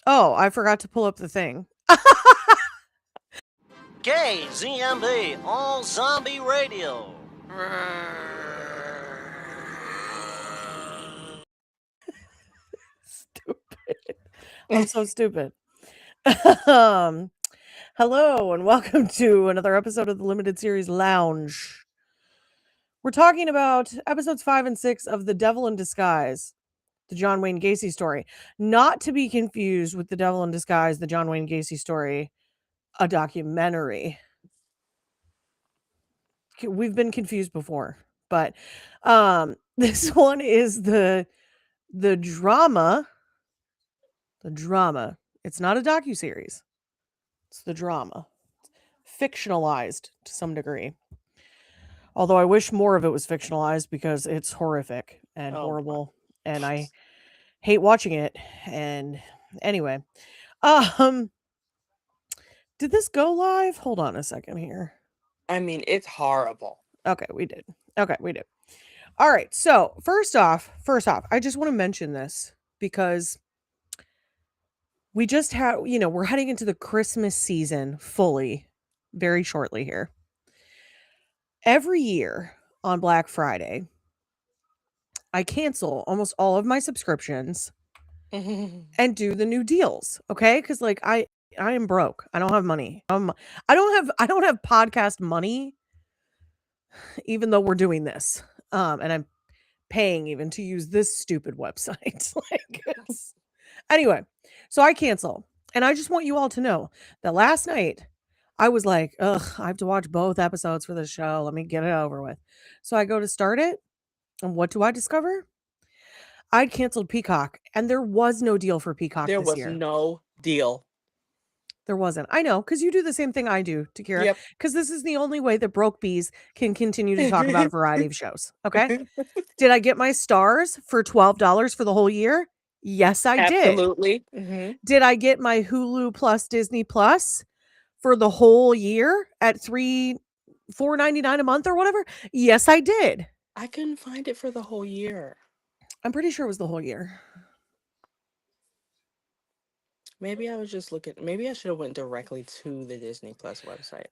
Oh, I forgot to pull up the thing. KZMB All Zombie Radio. Stupid. I'm so stupid. um, Hello and welcome to another episode of the limited series Lounge. We're talking about episodes 5 and 6 of The Devil in Disguise, the John Wayne Gacy story. Not to be confused with The Devil in Disguise, the John Wayne Gacy story, a documentary. We've been confused before, but this one is the drama. The drama. It's not a docuseries. It's the drama. Fictionalized to some degree. Although I wish more of it was fictionalized because it's horrific and horrible and I hate watching it. And anyway, um did this go live? Hold on a second here. I mean, it's horrible. Okay, we did. All right. So, first off, I just want to mention this because we just had, we're heading into the Christmas season fully very shortly here. Every year on Black Friday, I cancel almost all of my subscriptions and do the new deals, okay? Cuz like I am broke. I don't have money. I don't have podcast money even though we're doing this. And I'm paying even to use this stupid website. Anyway, so I cancel. And I just want you all to know that last night I was like, ugh, I have to watch both episodes for this show. Let me get it over with. So I go to start it. And what do I discover? I'd canceled Peacock, and there was no deal for Peacock There this was year. no deal. There wasn't. I know, because you do the same thing I do, Takira. Yep. Because this is the only way that broke bees can continue to talk about a variety of shows. Okay. Did I get my stars for $12 for the whole year? Yes, I did. Absolutely. Did I get my Hulu plus Disney Plus for the whole year at $4.99 a month or whatever? Yes, I did. I couldn't find it for the whole year. I'm pretty sure it was the whole year. Maybe I was just looking. Maybe I should have went directly to the Disney Plus website.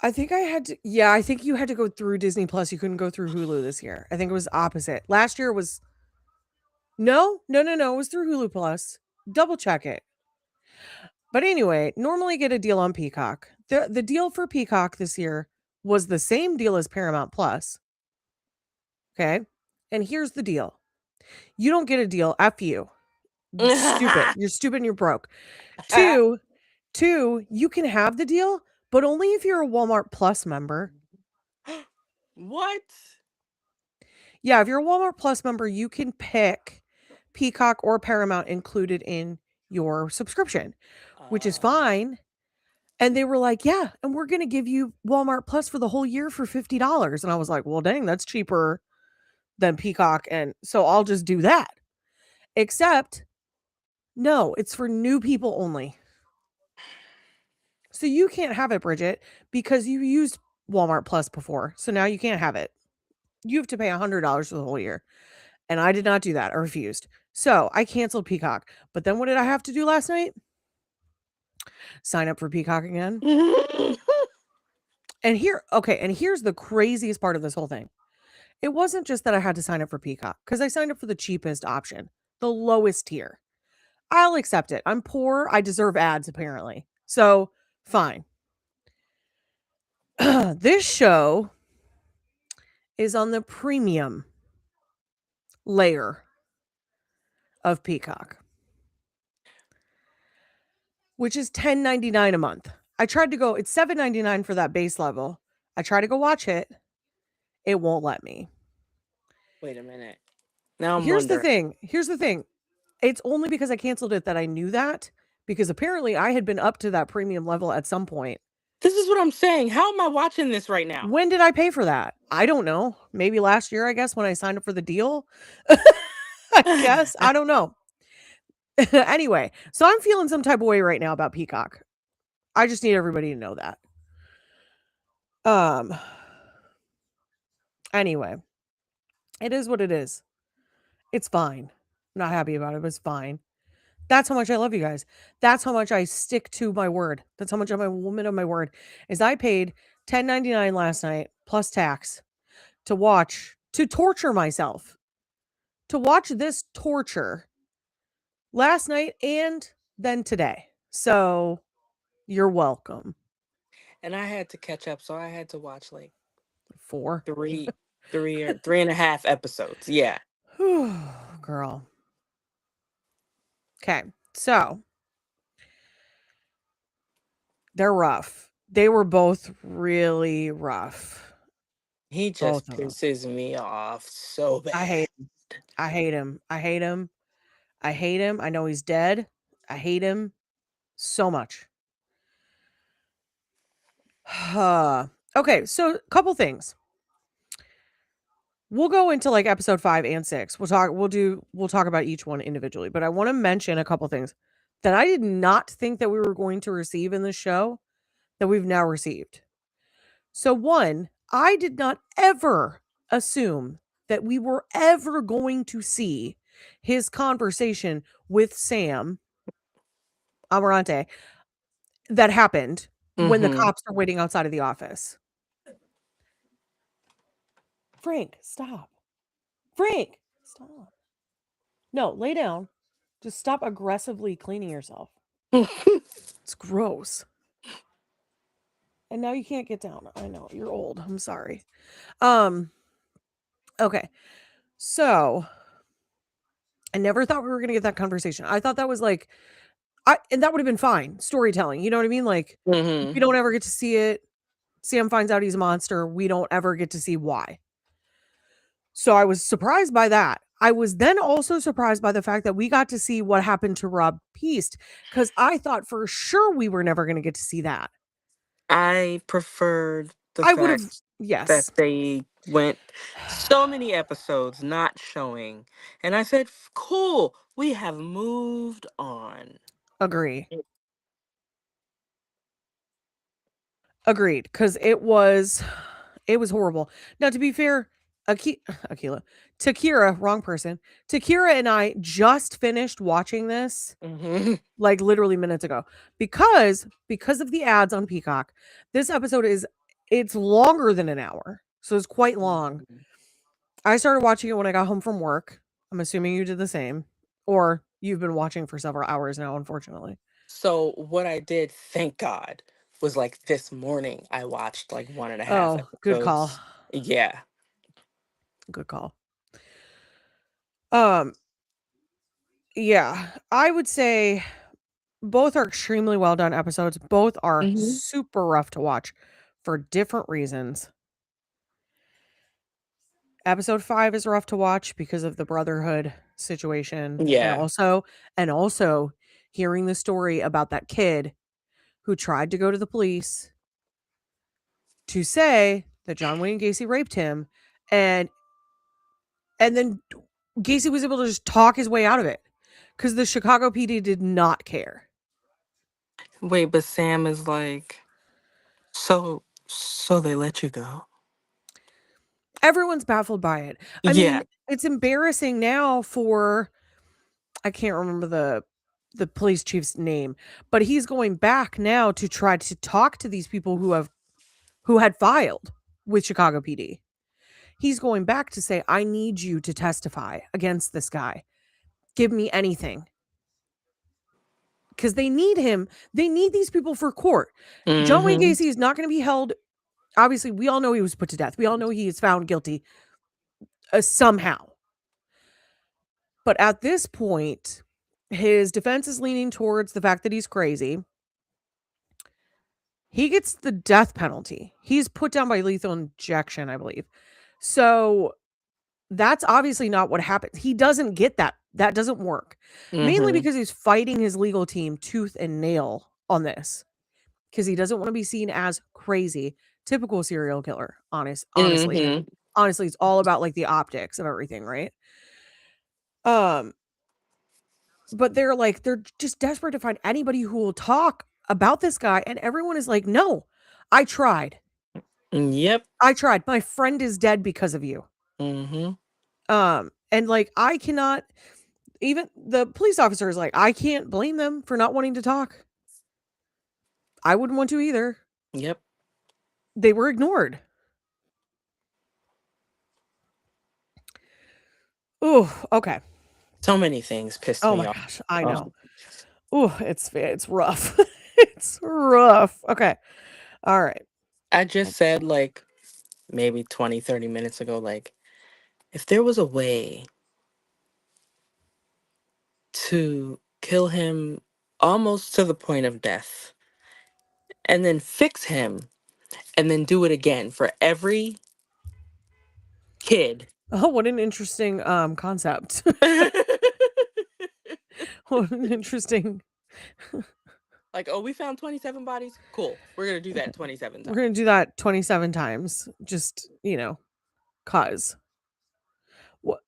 I think I had to. Yeah, I think you had to go through Disney Plus. You couldn't go through Hulu this year. I think it was opposite. Last year was. No. It was through Hulu Plus. Double check it. But anyway, normally get a deal on Peacock. The deal for Peacock this year was the same deal as Paramount Plus. Okay. And here's the deal. You don't get a deal. F you. Stupid. You're stupid and you're broke. Two, you can have the deal, but only if you're a Walmart Plus member. What? Yeah, if you're a Walmart Plus member, you can pick Peacock or Paramount included in your subscription, which is fine. And they were like, yeah, and we're going to give you Walmart Plus for the whole year for $50. And I was like, well, dang, that's cheaper than Peacock. And so I'll just do that. Except, no, it's for new people only. So you can't have it, Bridget, because you used Walmart Plus before. So now you can't have it. You have to pay $100 for the whole year. And I did not do that. I refused. So I canceled Peacock. But then what did I have to do last night? Sign up for Peacock again. And here's the craziest part of this whole thing. It wasn't just that I had to sign up for Peacock, because I signed up for the cheapest option, the lowest tier. I'll accept it. I'm poor. I deserve ads, apparently. So, fine. This show is on the premium layer of Peacock, which is $10.99 a month. I tried to go, it's $7.99 for that base level. I tried to go watch it. It won't let me. Wait a minute. Now Here's the thing. It's only because I canceled it that I knew that, because apparently I had been up to that premium level at some point. This is what I'm saying. How am I watching this right now? When did I pay for that? I don't know. Maybe last year, I guess, when I signed up for the deal. I guess. I don't know. Anyway, so I'm feeling some type of way right now about Peacock. I just need everybody to know that. Anyway, it is what it is. It's fine. I'm not happy about it, but it's fine. That's how much I love you guys. That's how much I stick to my word. That's how much I'm a woman of my word. Is I paid $10.99 last night plus tax to torture myself, to watch this torture last night and then today. So you're welcome. And I had to catch up, so I had to watch like 4. three and a half episodes. Yeah. Girl. Okay. So they're rough. They were both really rough. He Both just of them. pisses me off so I bad. hate him. I hate him. I hate him. I hate him. I know he's dead. I hate him so much. Okay, so couple things. We'll go into like episode 5 and 6. We'll talk about each one individually, but I want to mention a couple things that I did not think that we were going to receive in the show that we've now received. So one, I did not ever assume that we were ever going to see his conversation with Sam Amarante that happened when the Mm-hmm. cops are waiting outside of the office. Frank, stop. Frank, stop. No, lay down. Just stop aggressively cleaning yourself. It's gross. And now you can't get down. I know, you're old. I'm sorry. Um okay. So, I never thought we were going to get that conversation. I thought that was like and that would have been fine. Storytelling, you know what I mean? Like Mm-hmm. we don't ever get to see it. Sam finds out he's a monster. We don't ever get to see why. So I was surprised by that. I was then also surprised by the fact that we got to see what happened to Rob Peast because I thought for sure we were never going to get to see that. I preferred the I would have, fact that yes, they went so many episodes not showing. And I said, cool, we have moved on. agree. Agreed. Because it was horrible. Now, to be fair, Akila, Takira, wrong person. Takira and I just finished watching this Mm-hmm. like literally minutes ago because of the ads on Peacock. This episode it's longer than an hour. So it's quite long. I started watching it when I got home from work. I'm assuming you did the same or you've been watching for several hours now unfortunately. So what I did, thank God, was like this morning I watched like one and a half Oh, good call. episodes. Yeah. Good call. Um yeah, I would say both are extremely well done episodes. Both are Hmm. super rough to watch for different reasons. Episode 5 is rough to watch because of the brotherhood situation Yeah. and also hearing the story about that kid who tried to go to the police to say that John Wayne Gacy raped him and then Gacy was able to just talk his way out of it cuz the Chicago PD did not care. Wait, but Sam is like, so they let you go? Everyone's baffled by it. I Yeah. mean, it's embarrassing now for I can't remember the police chief's name, but he's going back now to try to talk to these people who had filed with Chicago PD. He's going back to say, I need you to testify against this guy. Give me anything. Because they need him. They need these people for court. John Wayne Mm-hmm. Gacy is not going to be held. Obviously, we all know he was put to death. We all know he is found guilty somehow. But at this point, his defense is leaning towards the fact that he's crazy. He gets the death penalty. He's put down by lethal injection, I believe. So that's obviously not what happens. He doesn't get that. That doesn't work. Mainly Mm-hmm. because he's fighting his legal team tooth and nail on this. Because he doesn't want to be seen as crazy. Typical serial killer, honestly. Mm-hmm. Honestly, it's all about like the optics of everything, right? Um, but they're just desperate to find anybody who will talk about this guy, and everyone is like, no, I tried. Yep. I tried. My friend is dead because of you. Mm-hmm. And like I cannot even the police officer is like, I can't blame them for not wanting to talk. I wouldn't want to either. Yep. They were ignored. Ooh, okay. So many things pissed Oh me my off. gosh, I know. Oh, Ooh, it's rough. It's rough. Okay. All right. I just said like maybe 20, 30 minutes ago, like, if there was a way to kill him almost to the point of death and then fix him and then do it again for every kid. Oh, what an interesting concept. What an interesting. Like, oh, we found 27 bodies. Cool. We're going to do that 27 We're times. going to do that 27 times. Just, cuz. What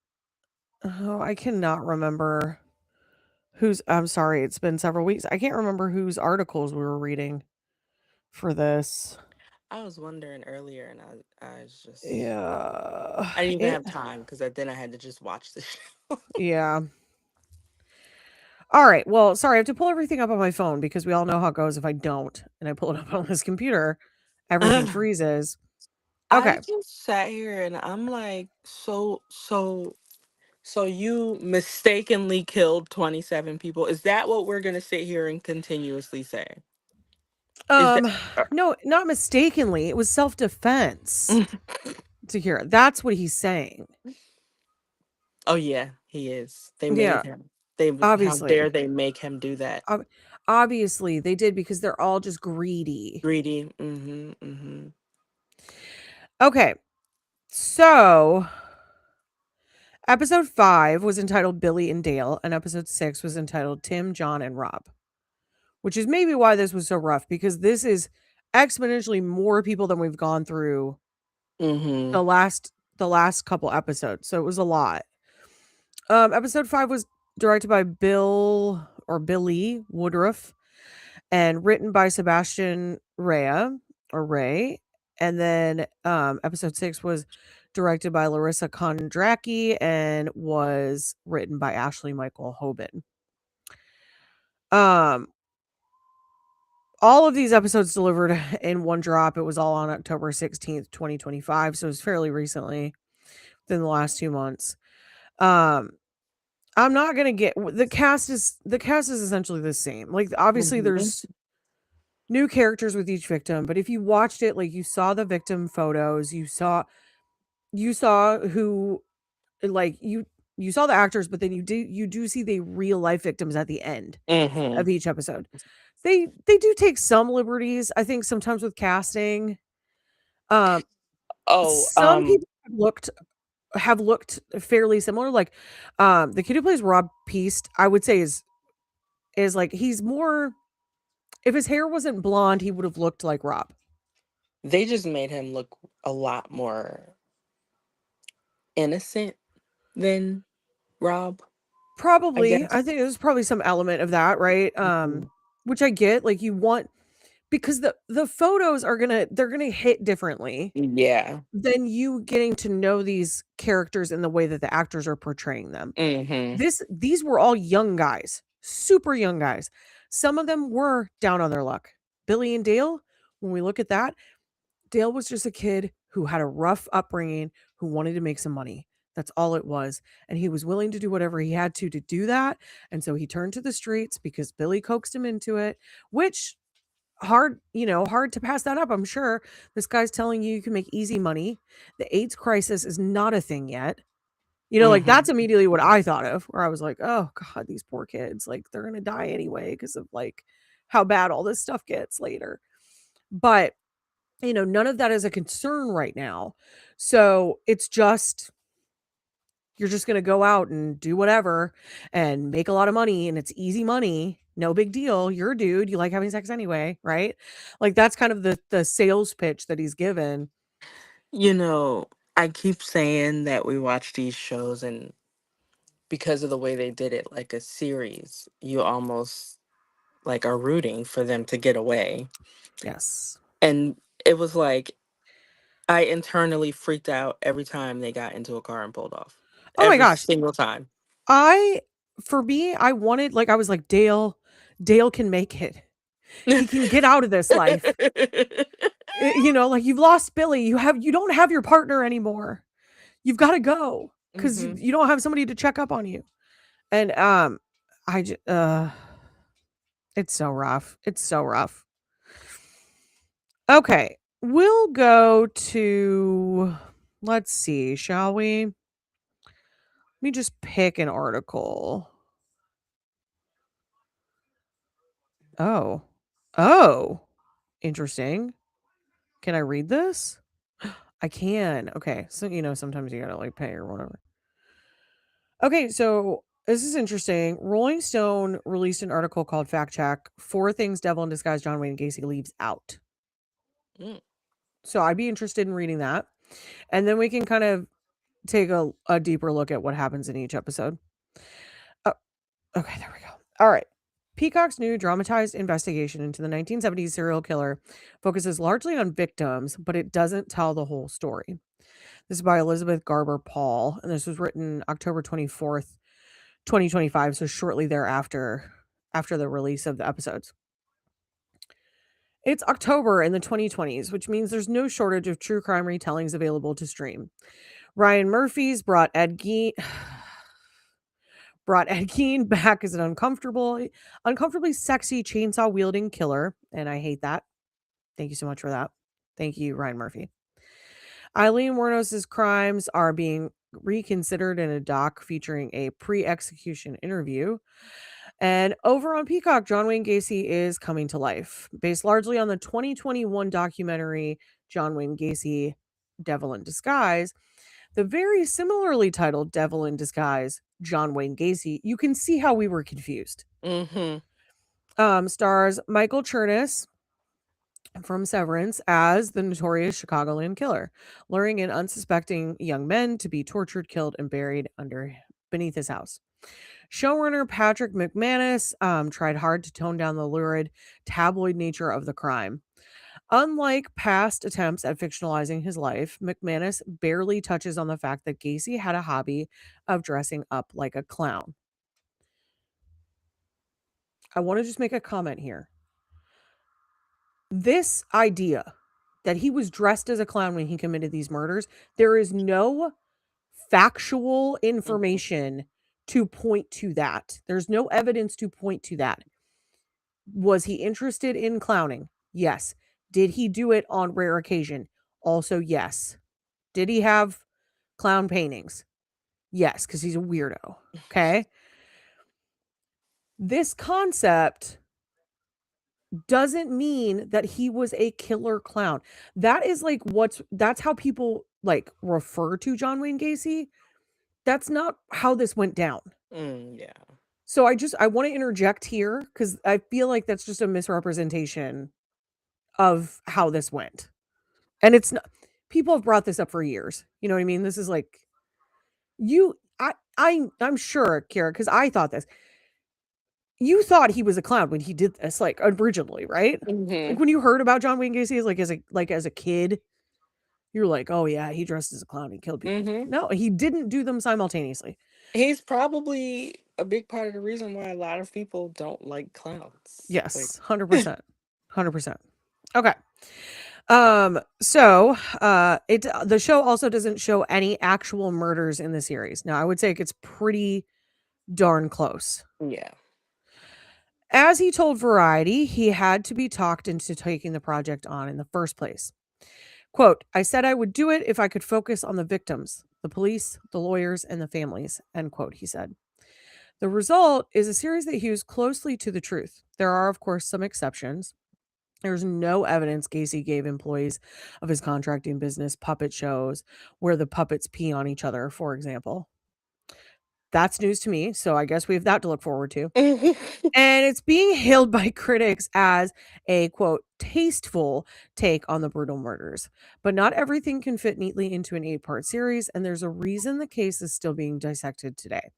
Oh, I cannot remember I'm sorry, it's been several weeks. I can't remember whose articles we were reading for this. I was wondering earlier and I was just, Yeah. I didn't even have time because then I had to just watch the show. Yeah. All right. Well, sorry, I have to pull everything up on my phone because we all know how it goes if I don't and I pull it up on this computer, everything freezes. I Okay. just sat here and I'm like, so you mistakenly killed 27 people. Is that what we're going to sit here and continuously say? Is that Um no, not mistakenly. It was self-defense. To hear. That's what he's saying. Oh yeah, he is. They Yeah, made him. They How dare obviously. they make him do that? Ob- Obviously they did because they're all just greedy. Greedy. Mhm. Mhm. Okay. So, episode 5 was entitled Billy and Dale, and episode 6 was entitled Tim, John, and Rob, which is maybe why this was so rough because this is exponentially more people than we've gone through Mhm. the last couple episodes. So it was a lot. Episode 5 was directed by Billy Woodruff and written by Sebastian Ray. And then episode 6 was directed by Larissa Kondracki and was written by Ashley Michael Hoban. Um all of these episodes delivered in one drop. It was all on October 16th, 2025, so it was fairly recently, within the last 2 months. Um I'm not going to get the cast is essentially the same. Like obviously Mhm. there's new characters with each victim, but if you watched it, like you saw the victim photos, you saw who, like you saw the actors, but then you do see the real life victims at the end Mhm. of each episode. They do take some liberties, I think, sometimes with casting. Um, Oh, some people have looked fairly similar. Like, the kid who plays Rob Peast, I would say is like he's more. If his hair wasn't blonde, he would have looked like Rob. they just made him look a lot more innocent than Rob, I Probably, guess. I think there's probably some element of that, right? Mhm. Which I get. Like you want because the photos they're gonna hit differently Yeah. than you getting to know these characters in the way that the actors are portraying them. Mhm. These were all young guys, super young guys. Some of them were down on their luck. Billy and Dale, when we look at that, Dale was just a kid who had a rough upbringing, who wanted to make some money. That's all it was. And he was willing to do whatever he had to do that. And so he turned to the streets because Billy coaxed him into it, which hard to pass that up. I'm sure this guy's telling you can make easy money. The AIDS crisis is not a thing yet. Like Mhm. that's immediately what I thought of, where I was like, oh God, these poor kids, like they're going to die anyway because of like how bad all this stuff gets later. But none of that is a concern right now. So it's just, you're just going to go out and do whatever and make a lot of money and it's easy money. No big deal. You're a dude. You like having sex anyway, right? Like that's kind of the sales pitch that he's given. You know, I keep saying that we watch these shows and because of the way they did it like a series, you almost like are rooting for them to get away. Yes. And it was like I internally freaked out every time they got into a car and pulled off. Oh my Every gosh. single time. I for me, I wanted, like, I was like, Dale can make it. He can get out of this life. You know, like, you've lost Billy. You don't have your partner anymore. You've got to go because Mhm. you don't have somebody to check up on you. And I just, it's so rough. It's so rough. Okay, we'll go to, let's see, shall we? Let me just pick an article. Oh. Oh. Interesting. Can I read this? I can. Okay. So, sometimes you gotta like pay or whatever. Okay. So, this is interesting. Rolling Stone released an article called Fact Check: Four Things Devil in Disguise John Wayne Gacy Leaves Out. Mm. So, I'd be interested in reading that. And then we can kind of take a deeper look at what happens in each episode. Oh, okay. There we go. All right. Peacock's new dramatized investigation into the 1970s serial killer focuses largely on victims, but it doesn't tell the whole story. This is by Elizabeth Garber Paul, and this was written October 24th, 2025, so shortly thereafter, after the release of the episodes. It's October in the 2020s, which means there's no shortage of true crime retellings available to stream. Ryan Murphy's brought Ed Gein back as an uncomfortably sexy chainsaw wielding killer, and I hate that. Thank you so much for that. Thank you, Ryan Murphy. Eileen Wuornos's crimes are being reconsidered in a doc featuring a pre-execution interview. And over on Peacock, John Wayne Gacy is coming to life, based largely on the 2021 documentary John Wayne Gacy, Devil in Disguise. The very similarly titled Devil in Disguise, John Wayne Gacy. You can see how we were confused. Mhm. Stars Michael Chernus from Severance as the notorious Chicagoland killer, luring in unsuspecting young men to be tortured, killed, and buried beneath his house. Showrunner Patrick McManus tried hard to tone down the lurid tabloid nature of the crime. Unlike past attempts at fictionalizing his life, McManus barely touches on the fact that Gacy had a hobby of dressing up like a clown. I want to just make a comment here. This idea that he was dressed as a clown when he committed these murders, there is no factual Mhm. information to point to that. There's no evidence to point to that. Was he interested in clowning? Yes. Did he do it on rare occasion? Also, yes. Did he have clown paintings? Yes, because he's a weirdo. Okay. This concept doesn't mean that he was a killer clown. That is like that's how people like refer to John Wayne Gacy. That's not how this went down. Yeah. So I want to interject here because I feel like that's just a misrepresentation of how this went. And it's not, people have brought this up for years. You know what I mean? This is like you I'm sure, Kara, because I thought this. You thought he was a clown when he did this, like originally, right? Like Mhm. when you heard about John Wayne Gacy as a kid, you're like, oh yeah, he dressed as a clown, he killed people. Mhm. No, he didn't do them simultaneously. He's probably a big part of the reason why a lot of people don't like clowns. Like, Yes, 100%. 100%. Okay. So the show also doesn't show any actual murders in the series. Now, I would say it gets pretty darn close. yeah. As he told Variety, he had to be talked into taking the project on in the first place. Quote, I said I would do it if I could focus on the victims, the police, the lawyers, and the families, end quote, he said. The result is a series that hews closely to the truth. There are, of course, some exceptions. There's no evidence Gacy gave employees of his contracting business puppet shows where the puppets pee on each other, for example. That's news to me, so I guess we have that to look forward to. And it's being hailed by critics as a quote, tasteful take on the brutal murders. But not everything can fit neatly into an 8-part series, and there's a reason the case is still being dissected today.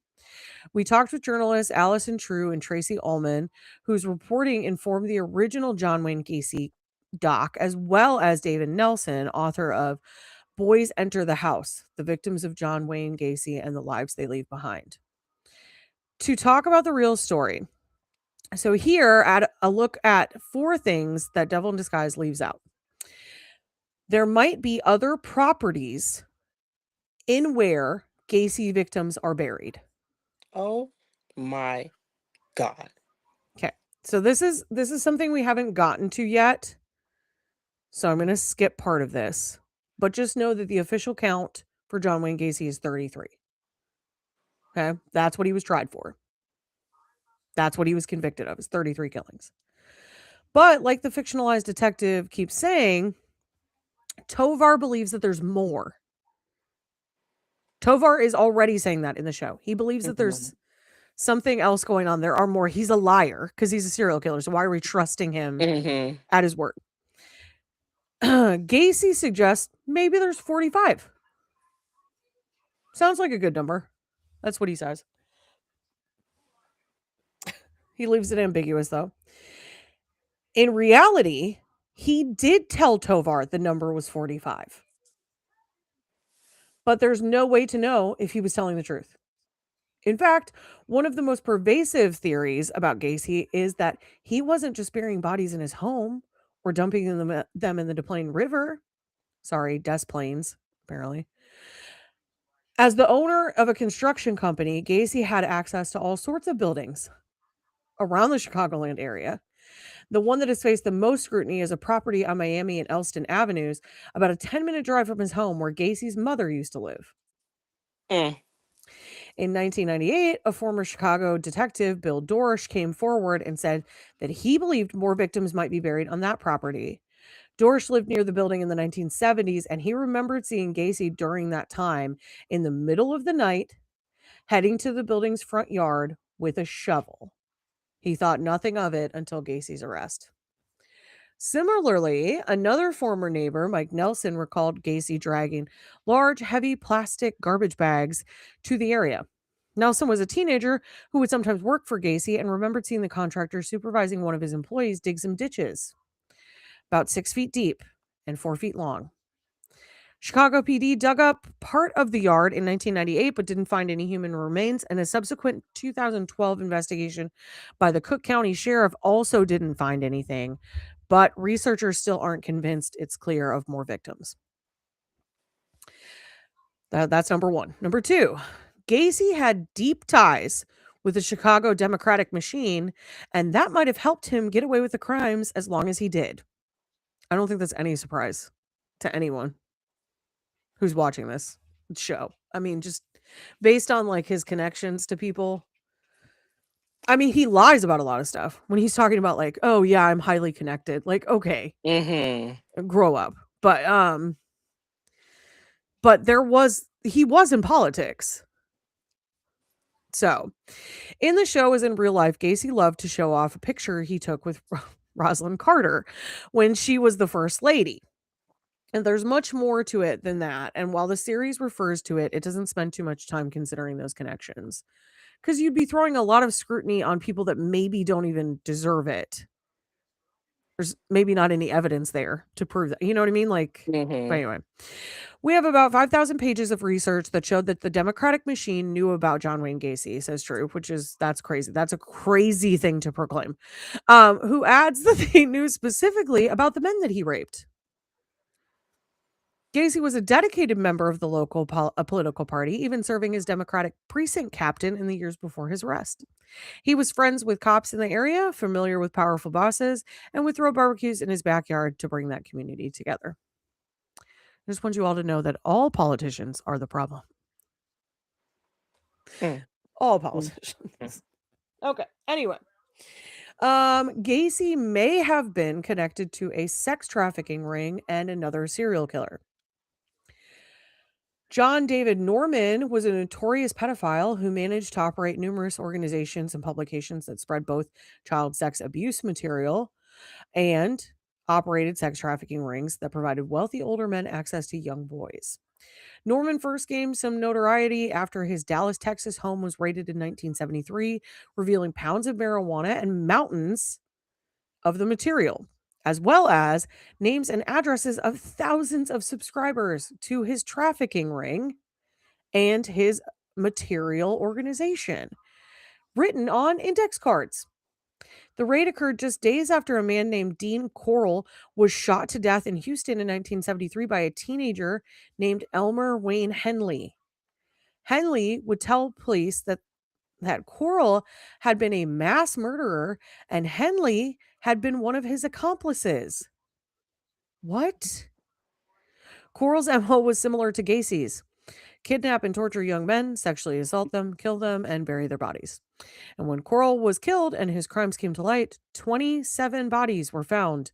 We talked with journalists Allison True and Tracy Ullman, whose reporting informed the original John Wayne Gacy doc, as well as David Nelson, author of Boys Enter the House: The Victims of John Wayne Gacy and the Lives They Leave Behind. to talk about the real story. So here, at a look at 4 things that Devil in Disguise leaves out. There might be other properties in where Gacy victims are buried. Oh my God. Okay. So this is something we haven't gotten to yet. So I'm going to skip part of this. But just know that the official count for John Wayne Gacy is 33. Okay? That's what he was tried for. That's what he was convicted of, is 33 killings. But like the fictionalized detective keeps saying, Tovar believes that there's more. Tovar is already saying that in the show. He believes that there's something else going on. There are more. He's a liar because he's a serial killer. So why are we trusting him at his word? Gacy suggests maybe there's 45. Sounds like a good number. That's what he says. He leaves it ambiguous, though. In reality, he did tell Tovar the number was 45. But there's no way to know if he was telling the truth. In fact, one of the most pervasive theories about Gacy is that he wasn't just burying bodies in his home or dumping them in the Des Plaines River. Sorry, Des Plaines, apparently. As the owner of a construction company, Gacy had access to all sorts of buildings around the Chicagoland area. The one that has faced the most scrutiny is a property on Miami and Elston Avenues, about a 10-minute drive from his home where Gacy's mother used to live. In 1998, a former Chicago detective, Bill Dorsch, came forward and said that he believed more victims might be buried on that property. Dorsch lived near the building in the 1970s, and he remembered seeing Gacy during that time in the middle of the night, heading to the building's front yard with a shovel. He thought nothing of it until Gacy's arrest. Similarly, another former neighbor, Mike Nelson, recalled Gacy dragging large, heavy plastic garbage bags to the area. Nelson was a teenager who would sometimes work for Gacy and remembered seeing the contractor supervising one of his employees dig some ditches, about 6 feet deep and 4 feet long. Chicago PD dug up part of the yard in 1998 but didn't find any human remains, and a subsequent 2012 investigation by the Cook County Sheriff also didn't find anything, but researchers still aren't convinced it's clear of more victims. That's number one. Number two, Gacy had deep ties with the Chicago Democratic machine, and that might have helped him get away with the crimes as long as he did. I don't think that's any surprise to anyone who's watching this show. I mean, just based on like his connections to people. I mean, he lies about a lot of stuff when he's talking about like, oh yeah, I'm highly connected. Like, okay, grow up. But he was in politics. So in the show as in real life, Gacy loved to show off a picture he took with Rosalind Carter when she was the first lady. And there's much more to it than that. And while the series refers to it, it doesn't spend too much time considering those connections. Because you'd be throwing a lot of scrutiny on people that maybe don't even deserve it. There's maybe not any evidence there to prove that. You know what I mean? Like, but anyway. We have about 5,000 pages of research that showed that the Democratic machine knew about John Wayne Gacy, says Drew, that's crazy. That's a crazy thing to proclaim. Who adds that they knew specifically about the men that he raped. Gacy was a dedicated member of the local political party, even serving as Democratic precinct captain in the years before his arrest. He was friends with cops in the area, familiar with powerful bosses, and would throw barbecues in his backyard to bring that community together. I just want you all to know that all politicians are the problem. All politicians. Okay, anyway. Gacy may have been connected to a sex trafficking ring and another serial killer. John David Norman was a notorious pedophile who managed to operate numerous organizations and publications that spread both child sex abuse material and operated sex trafficking rings that provided wealthy older men access to young boys. Norman first gained some notoriety after his Dallas, Texas home was raided in 1973, revealing pounds of marijuana and mountains of the material, as well as names and addresses of thousands of subscribers to his trafficking ring and his material organization. written on index cards. The raid occurred just days after a man named Dean Corll was shot to death in Houston in 1973 by a teenager named Elmer Wayne Henley. Henley would tell police that Corll had been a mass murderer and Henley had been one of his accomplices. What? Corll's MO was similar to Gacy's: kidnap and torture young men, sexually assault them, kill them, and bury their bodies. And when Corll was killed and his crimes came to light, 27 bodies were found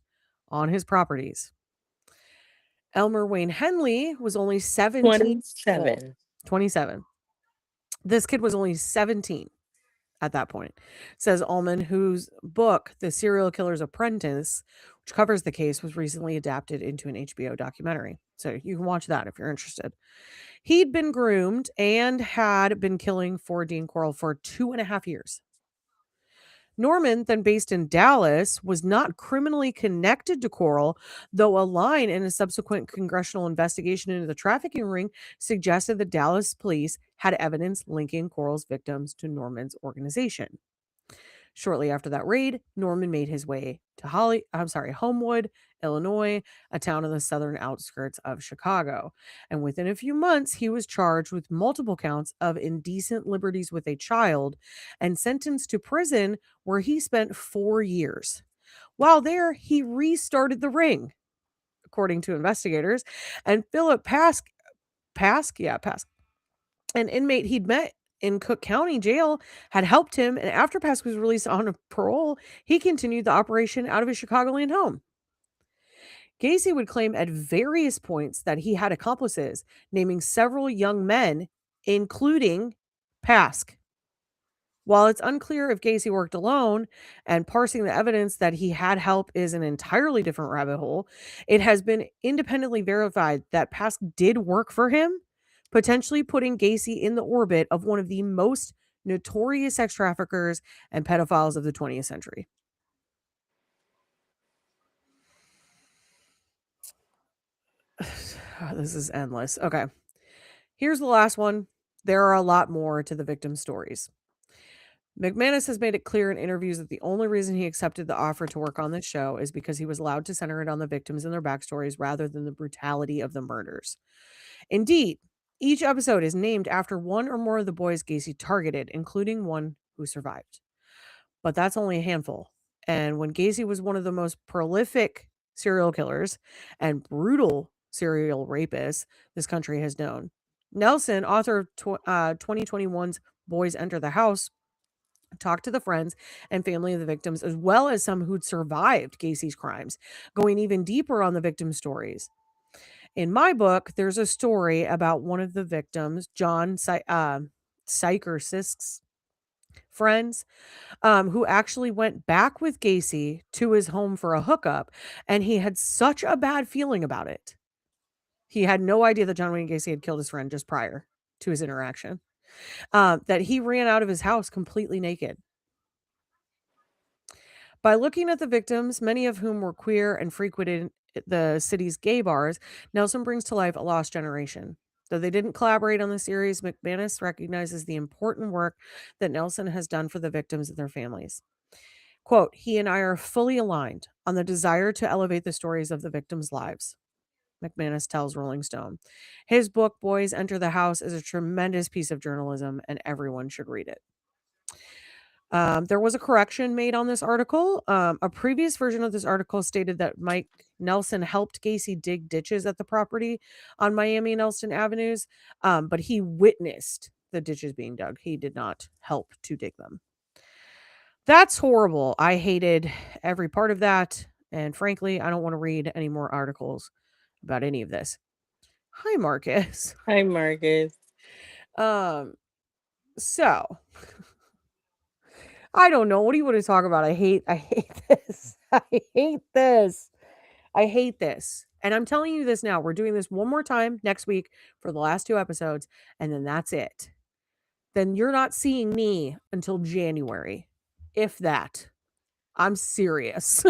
on his properties. Elmer Wayne Henley was only 17 years old. 27. 27. This kid was only 17 at that point, says Ullman, whose book, The Serial Killer's Apprentice, which covers the case, was recently adapted into an HBO documentary. So you can watch that if you're interested. He'd been groomed and had been killing for Dean Corll for 2.5 years. Norman, then based in Dallas, was not criminally connected to Corll, though a line in a subsequent congressional investigation into the trafficking ring suggested the Dallas police had evidence linking Corll's victims to Norman's organization. Shortly after that raid, Norman made his way to Homewood, Illinois, a town on the southern outskirts of Chicago. And within a few months, he was charged with multiple counts of indecent liberties with a child and sentenced to prison, where he spent 4 years. While there, he restarted the ring, according to investigators. And Philip Pask, an inmate he'd met in Cook County Jail, had helped him, and after Pask was released on a parole, he continued the operation out of his Chicagoland home. Gacy would claim at various points that he had accomplices, naming several young men, including Pask. While it's unclear if Gacy worked alone, and parsing the evidence that he had help is an entirely different rabbit hole, it has been independently verified that Pask did work for him, potentially putting Gacy in the orbit of one of the most notorious sex traffickers and pedophiles of the 20th century. This is endless. Okay. Here's the last one. There are a lot more to the victim stories. McManus has made it clear in interviews that the only reason he accepted the offer to work on this show is because he was allowed to center it on the victims and their backstories rather than the brutality of the murders. Indeed, each episode is named after one or more of the boys Gacy targeted, including one who survived. But that's only a handful. And when Gacy was one of the most prolific serial killers and brutal serial rapists this country has known. Nelson, author of 2021's Boys Enter the House, talked to the friends and family of the victims, as well as some who'd survived Gacy's crimes, going even deeper on the victim stories. In my book, there's a story about one of the victims, John Sisk's friends, who actually went back with Gacy to his home for a hookup, and he had such a bad feeling about it. He had no idea that John Wayne Gacy had killed his friend just prior to his interaction, that he ran out of his house completely naked. By looking at the victims, many of whom were queer and frequented the city's gay bars, Nelson brings to life a lost generation. Though they didn't collaborate on the series, McManus recognizes the important work that Nelson has done for the victims and their families. Quote, "He and I are fully aligned on the desire to elevate the stories of the victims' lives," McManus tells Rolling Stone. His book, Boys Enter the House, is a tremendous piece of journalism, and everyone should read it. There was a correction made on this article. A previous version of this article stated that Mike Nelson helped Gacy dig ditches at the property on Miami and Elston Avenues, but he witnessed the ditches being dug. He did not help to dig them. That's horrible. I hated every part of that. And frankly, I don't want to read any more articles about any of this. Hi, Marcus. Hi, Marcus. So I don't know. What do you want to talk about? I hate this. I hate this. I hate this. And I'm telling you this now. We're doing this one more time next week for the last 2 episodes, and then that's it. Then you're not seeing me until January, if that. I'm serious.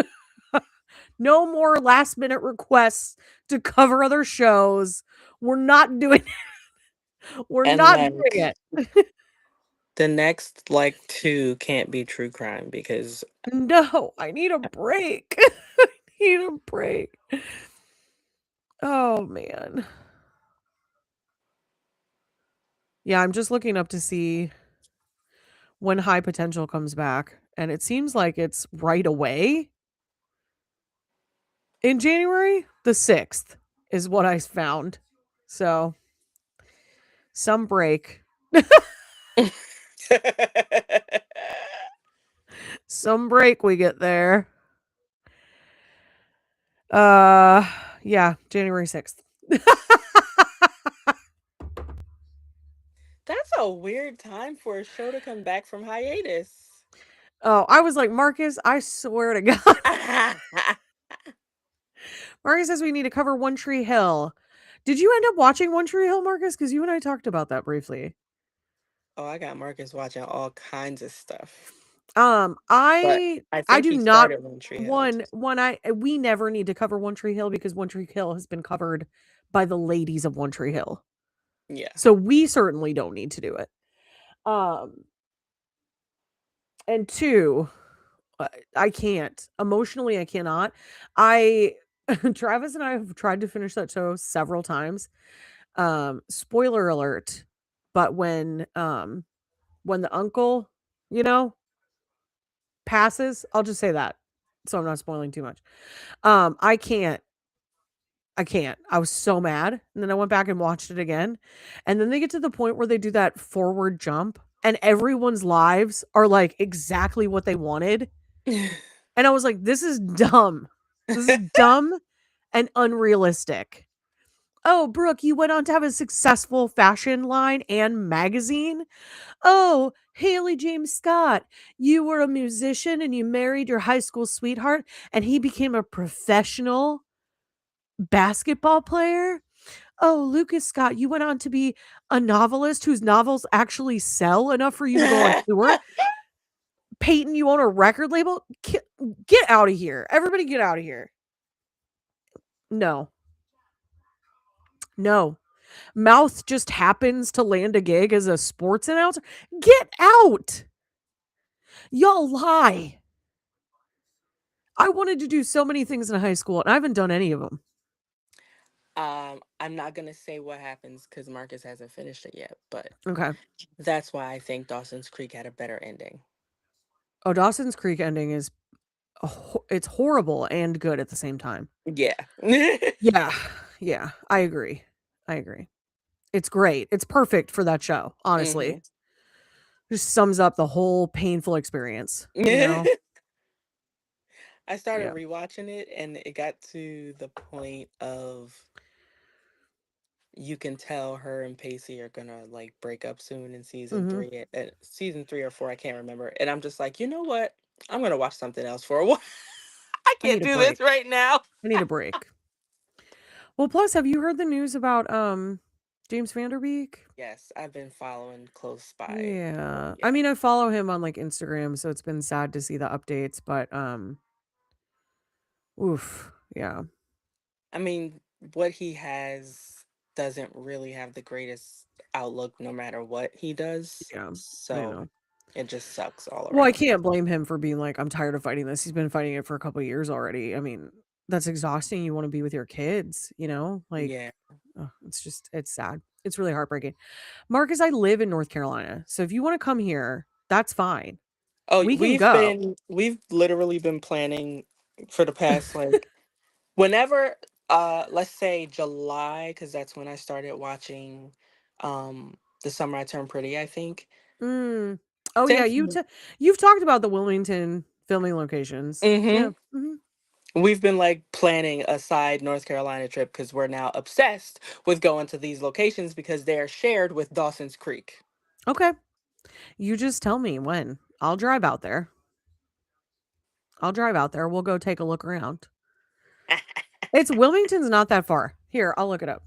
No more last minute requests to cover other shows. We're not doing it. We're And not then doing it. The next like two can't be true crime because No, I need a break. I need a break. Oh man. Yeah, I'm just looking up to see when High Potential comes back, and it seems like it's right away in January. The 6th is what I found. So, some break. Some break we get there. Uh yeah, January 6th. That's a weird time for a show to come back from hiatus. Oh, I was like, Marcus, I swear to God. Marcus says we need to cover One Tree Hill. Did you end up watching One Tree Hill, Marcus? Because you and I talked about that briefly. Oh, I got Marcus watching all kinds of stuff. Um, But I I I think do he not started One Tree Hill. one I we never need to cover One Tree Hill because One Tree Hill has been covered by the ladies of One Tree Hill. Yeah. So we certainly don't need to do it. Um, and two, I can't. Emotionally, I cannot. I Travis and I have tried to finish that show several times. Spoiler alert, but when the uncle, you know, passes, I'll just say that. So I'm not spoiling too much. I can't. I can't. I was so mad. And then I went back and watched it again. And then they get to the point where they do that forward jump and everyone's lives are like exactly what they wanted. And I was like, this is dumb. This is dumb and unrealistic. Oh, Brooke, you went on to have a successful fashion line and magazine. Oh, Haley James Scott, you were a musician and you married your high school sweetheart and he became a professional basketball player. Oh, Lucas Scott, you went on to be a novelist whose novels actually sell enough for you to go on tour. Peyton, you own a record label. Get out of here. Everybody get out of here. No. No. Mouth just happens to land a gig as a sports announcer. Get out. Y'all lie. I wanted to do so many things in high school and I haven't done any of them. I'm not gonna say what happens because Marcus hasn't finished it yet, but Okay. that's why I think Dawson's Creek had a better ending. Oh, Dawson's Creek ending is it's horrible and good at the same time. Yeah. Yeah. Yeah, I agree. I agree. It's great. It's perfect for that show, honestly. Hmm. Just sums up the whole painful experience, you know? I started Yeah. rewatching it and it got to the point of you can tell her and Pacey are gonna like break up soon in season Mhm. three, season 3 or 4, I can't remember. And I'm just like, you know what? I'm gonna watch something else for a while. I I can't need a do this break. right now. I need a break. Well, plus, have you heard the news about, James Van Der Beek? Yes, I've been following close by. Yeah. I Yeah. mean, I follow him on, like, Instagram, so it's been sad to see the updates, but, oof, yeah. I mean, what he has doesn't really have the greatest outlook no matter what he does. Yeah. I So know. it just sucks all Well, I around. can't blame him for being like, "I'm tired of fighting this." He's been fighting it for a couple years already. I mean, that's exhausting. You wanna be with your kids, you know? Like, Yeah. it's sad. It's really heartbreaking. Marcus, I live in North Carolina, so if you wanna come here, that's fine. Oh, We can go. we've literally been planning for the past like whenever let's say July, because that's when I started watching The Summer I Turned Pretty, I think. Mm. Oh, yeah, Since you've talked about the Wilmington filming locations. hmm Yeah, mhm. we've been like planning a side North Carolina trip because we're now obsessed with going to these locations because they're shared with Dawson's Creek. Okay. You just tell me when. I'll drive out there. I'll drive out there. We'll go take a look around. It's Wilmington's not that far. Here, I'll look it up.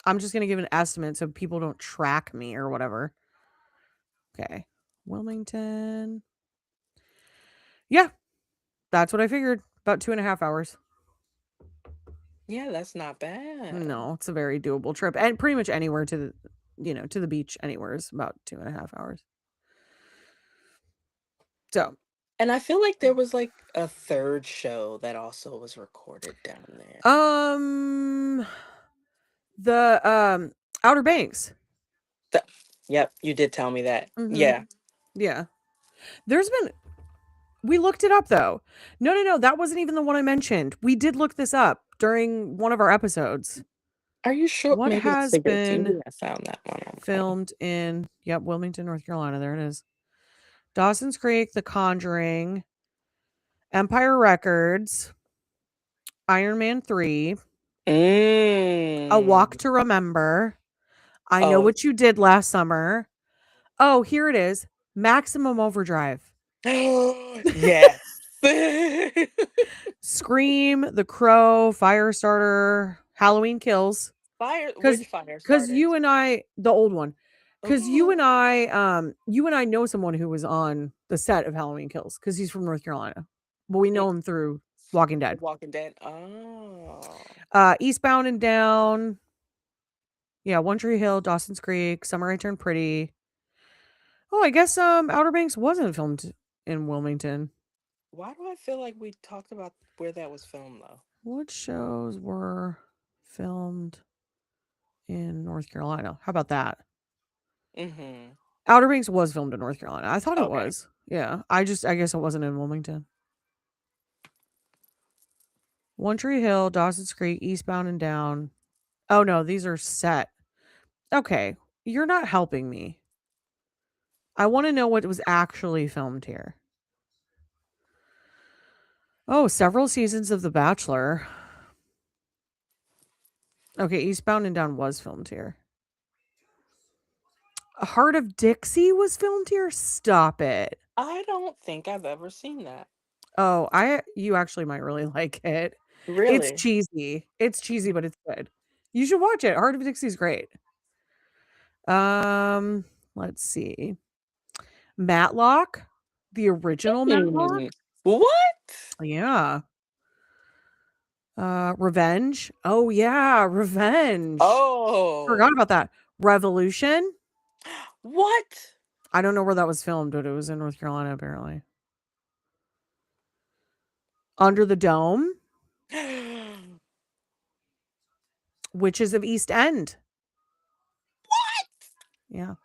I'm just gonna give an estimate so people don't track me or whatever. Okay. Wilmington. Yeah, that's what I figured. About 2.5 hours. Yeah, that's not bad. No, it's a very doable trip. And pretty much anywhere to the to the beach anywhere is about 2.5 hours. So, And I feel like there was like a third show that also was recorded down there. um, the Outer Banks. The, yep, you did tell me that. Mm-hmm. Yeah. Yeah, there's been. We looked it up though. No, no, no, that wasn't even the one I mentioned. We did look this up during one of our episodes. Are you sure? What Maybe it's has Secret been TV. I found that one online. filmed in Wilmington, North Carolina? There it is. Dawson's Creek, The Conjuring, Empire Records, Iron Man 3, A Walk Mm. to Remember, I Know Oh, What You Did Last Summer. Oh, here it is. Maximum Overdrive. yes. Scream, The Crow, Firestarter, Halloween Kills. Which fire Cuz you starters? and I, the old one. Cuz Oh, you and I know someone who was on the set of Halloween Kills cuz he's from North Carolina. But we mm, know him through Walking The Dead. Walking Dead. Oh. Eastbound and Down. Yeah, One Tree Hill, Dawson's Creek, Summer I Turned Pretty. Oh, I guess Outer Banks wasn't filmed in Wilmington. Why do I feel like we talked about where that was filmed though? What shows were filmed in North Carolina? How about that? Mm-hmm. Outer Banks was filmed in North Carolina. I thought it Okay. was. Yeah. I guess it wasn't in Wilmington. One Tree Hill, Dawson's Creek, Eastbound and Down. Oh no, these are set. Okay. You're not helping me. I want to know what was actually filmed here. Oh, several seasons of The Bachelor. Okay, Eastbound and Down was filmed here. Heart of Dixie was filmed here? Stop it. I don't think I've ever seen that. Oh, you actually might really like it. It's Really? cheesy. It's cheesy, but it's good. You should watch it. Heart of Dixie's great. Um, let's see. Matlock, the original Matlock. Hmm. What? Yeah. Revenge. Oh yeah, Revenge. Forgot Oh. about that. Revolution. What? I don't know where that was filmed, but it was in North Carolina apparently. Under the Dome. Witches of East End. Yeah.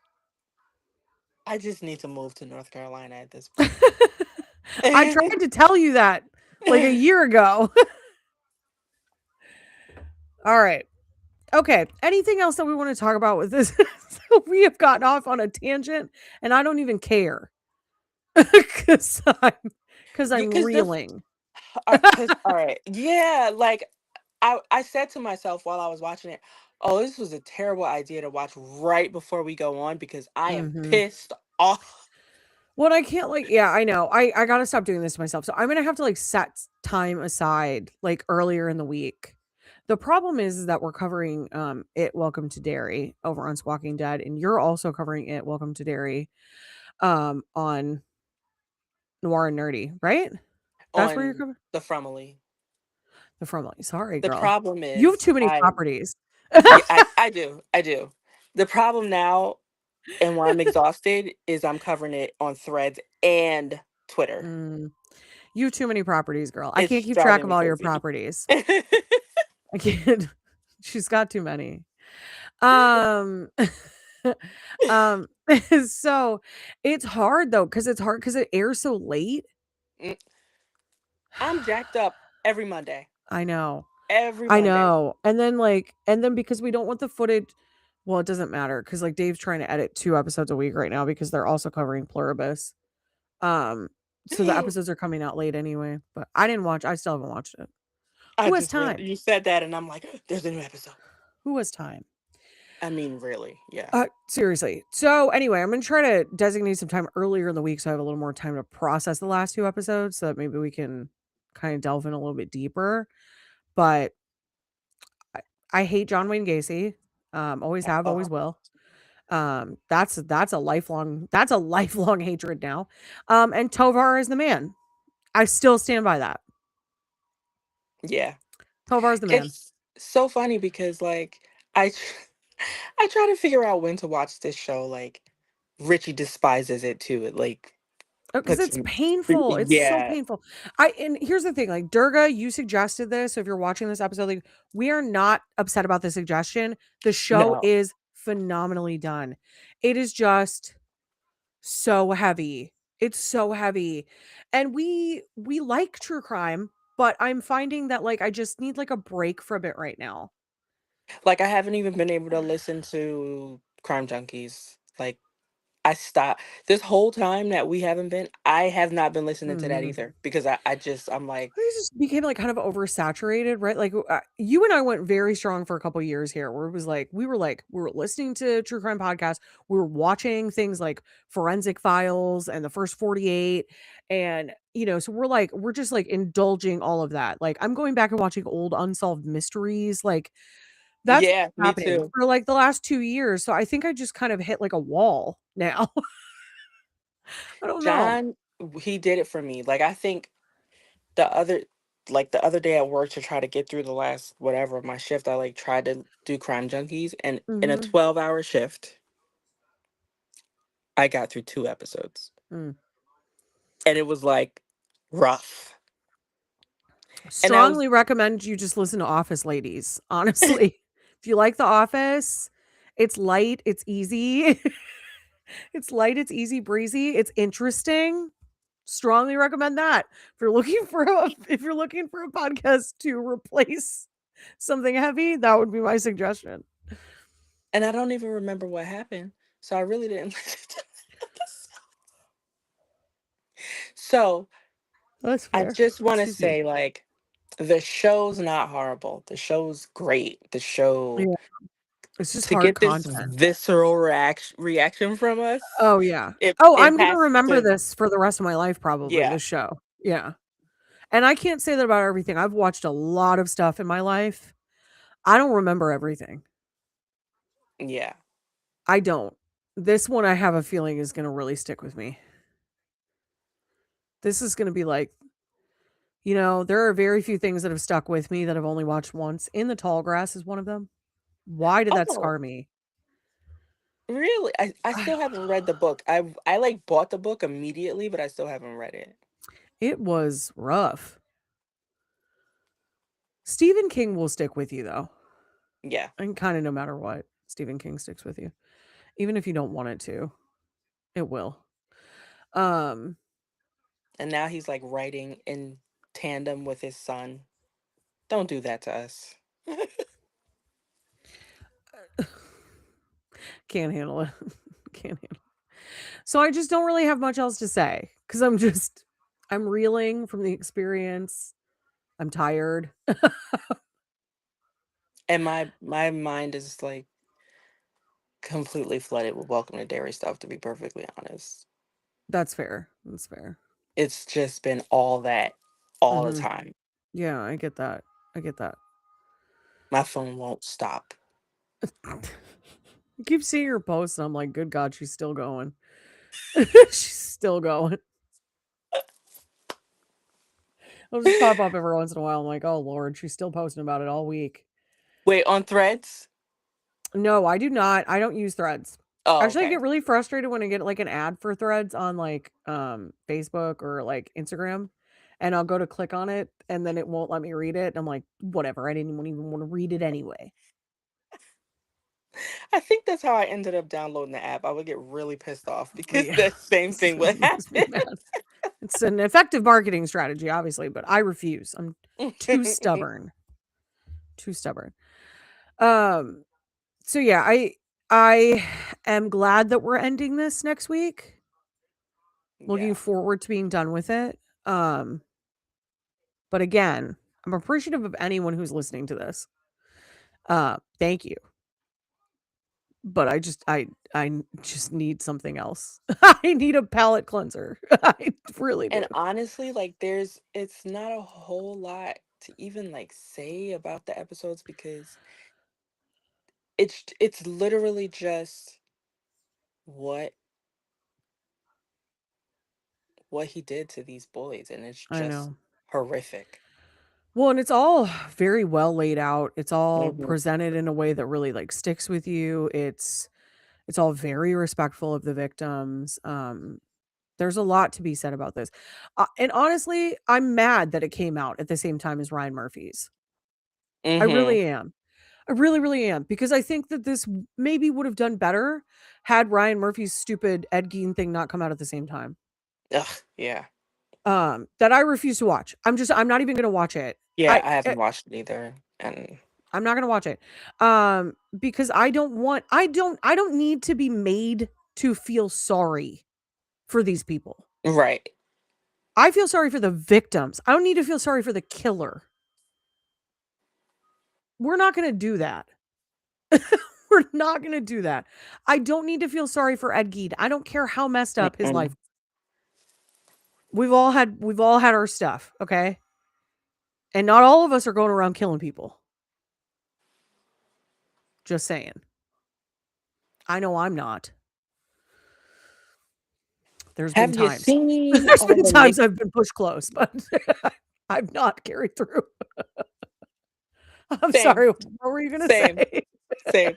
I just need to move to North Carolina at this point. I tried to tell you that like a year ago. All right. Okay. Anything else that we want to talk about with this? So we have gotten off on a tangent and I don't even care. Cuz Yeah, I'm because reeling. because all right, yeah, like I said to myself while I was watching it, oh, this was a terrible idea to watch right before we go on because I am Mhm. pissed off. What I can't like, yeah, I know. I got to stop doing this to myself. So I'm going to have to like set time aside like earlier in the week. The problem is that we're covering it Welcome to Derry over on Squawking Dead and you're also covering it Welcome to Derry on Noir and Nerdy, right? That's where you're On covering the Fromily. the from. Sorry, The girl. problem You have is too many I properties. yeah, I do. The problem now and why I'm exhausted is I'm covering it on Threads and Twitter. Mm, you have too many properties, girl. I can't It's keep track driving of me all your crazy. properties. I can't. She's got too many. Um, um, so it's hard though, because it's hard because it airs so late. Mm, I'm jacked up every Monday. I know. Every I Monday. know. And then because we don't want the footage, well, it doesn't matter because like Dave's trying to edit 2 episodes a week right now because they're also covering Pluribus. Um, so the episodes are coming out late anyway. But I still haven't watched it. I Who has just time? you said that and I'm like, there's a new episode. Who has time? I mean, really, yeah. Seriously. So anyway, I'm gonna try to designate some time earlier in the week so I have a little more time to process the last 2 episodes so that maybe we can kind of delve in a little bit deeper. But I, I hate John Wayne Gacy. Always have, always Uh, will. That's a lifelong hatred now. And Tovar is the man. I still stand by that. yeah. Tovar is the man. It's so funny because like I I try to figure out when to watch this show. Like, Richie despises it too. It like Because puts it's painful. It's so yeah. painful. And here's the thing, like Durga, you suggested this. So if you're watching this episode, like we are not upset about the suggestion. The show No. is phenomenally done. It is just so heavy. It's so heavy. And we like true crime, but I'm finding that like I just need like a break from it right now. Like, I haven't even been able to listen to Crime Junkies. Like, I stopped this whole time that we haven't been. I have not been listening to that Mhm. either because I'm like, It just became, like, kind of oversaturated, right? Like, you and I went very strong for a couple years here where it was like, we were listening to true crime podcasts, we were watching things like Forensic Files and The First 48, and, so we're just, like, indulging all of that. Like, I'm going back and watching old unsolved mysteries, like, that's yeah, what's me happening too. for, like, the last 2 years, so I think I just kind of hit, like, a wall now. I don't know. John, he did it for me. Like, I think the other the other day at work to try to get through the last whatever of my shift, I like tried to do Crime Junkies, and in a Mhm. 12-hour shift, I got through 2 episodes. Mm. And it was like rough. And I was Strongly recommend you just listen to Office Ladies, honestly. If you like The Office, it's light, it's easy. It's light, it's easy breezy, it's interesting. Strongly recommend that. If you're looking for a podcast to replace something heavy, that would be my suggestion. and I don't even remember what happened. So I really didn't listen to this. So That's I fair. just want to Excuse me. say, like, the show's not horrible. The show's great. The show Yeah, it's just to hard get this content. visceral reaction from us, Oh, yeah. it Oh, it I'm gonna has remember to, this for the rest of my life probably, yeah, this show. Yeah. And I can't say that about everything. I've watched a lot of stuff in my life. I don't remember everything. yeah. I don't. This one I have a feeling is gonna really stick with me. This is gonna be like, there are very few things that have stuck with me that I've only watched once. In the Tall Grass is one of them. Why did that Oh, scar me? really? I I still haven't read the book. I like bought the book immediately, but I still haven't read it. It was rough. Stephen King will stick with you though. Yeah. And kinda no matter what, Stephen King sticks with you. Even if you don't want it to, it will. Um And now he's like writing in tandem with his son. Don't do that to us. Can't handle it. Can't handle it. So I just don't really have much else to say because I'm reeling from the experience. I'm tired. And my mind is like completely flooded with Welcome to Dairy stuff, to be perfectly honest. That's fair. That's fair. It's just been all that all the Mhm. time. Yeah, I get that. I get that. My phone won't stop. I keep seeing her posts and I'm like, "Good God, she's still going." She's still going. I'll just pop up every once in a while. I'm like, "Oh Lord, she's still posting about it all week." Wait, on Threads? No, I do not. I don't use Threads. Oh, Actually, I okay. get really frustrated when I get like an ad for Threads on like Facebook or like Instagram, and I'll go to click on it and then it won't let me read it. I'm like, whatever, I didn't even want to read it anyway. I think that's how I ended up downloading the app. I would get really pissed off But because yeah, that same this thing would makes me happen. mad. It's an effective marketing strategy, obviously, but I refuse. I'm too stubborn. Too stubborn. Um, so yeah, I am glad that we're ending this next week. Looking Yeah. forward to being done with it. But again, I'm appreciative of anyone who's listening to this. Thank you. But I just need something else. I need a palate cleanser. I really do. And honestly, like, it's not a whole lot to even like say about the episodes because it's literally just what what he did to these boys, and it's I just know. horrific. Well, and it's all very well laid out. It's all Hmm. presented in a way that really like sticks with you. It's all very respectful of the victims. There's a lot to be said about this. And honestly, I'm mad that it came out at the same time as Ryan Murphy's. I Hmm. really am. I really, really am because I think that this maybe would have done better had Ryan Murphy's stupid Ed Gein thing not come out at the same time. Ugh, yeah. That I refuse to watch. I'm not even gonna watch it. Yeah, I I haven't eh, watched it either. And I'm not gonna watch it. Because I don't need to be made to feel sorry for these people. right. I feel sorry for the victims. I don't need to feel sorry for the killer. We're not gonna do that. We're not gonna do that. I don't need to feel sorry for Ed Gein. I don't care how messed up his life. Mm-mm. We've all had our stuff, okay? And not all of us are going around killing people. Just saying. I know I'm not. There's been Have you times. seen There's all been the times Nick? I've been pushed close, but I've not carried through. I'm Same, sorry. What were you gonna same, say? same.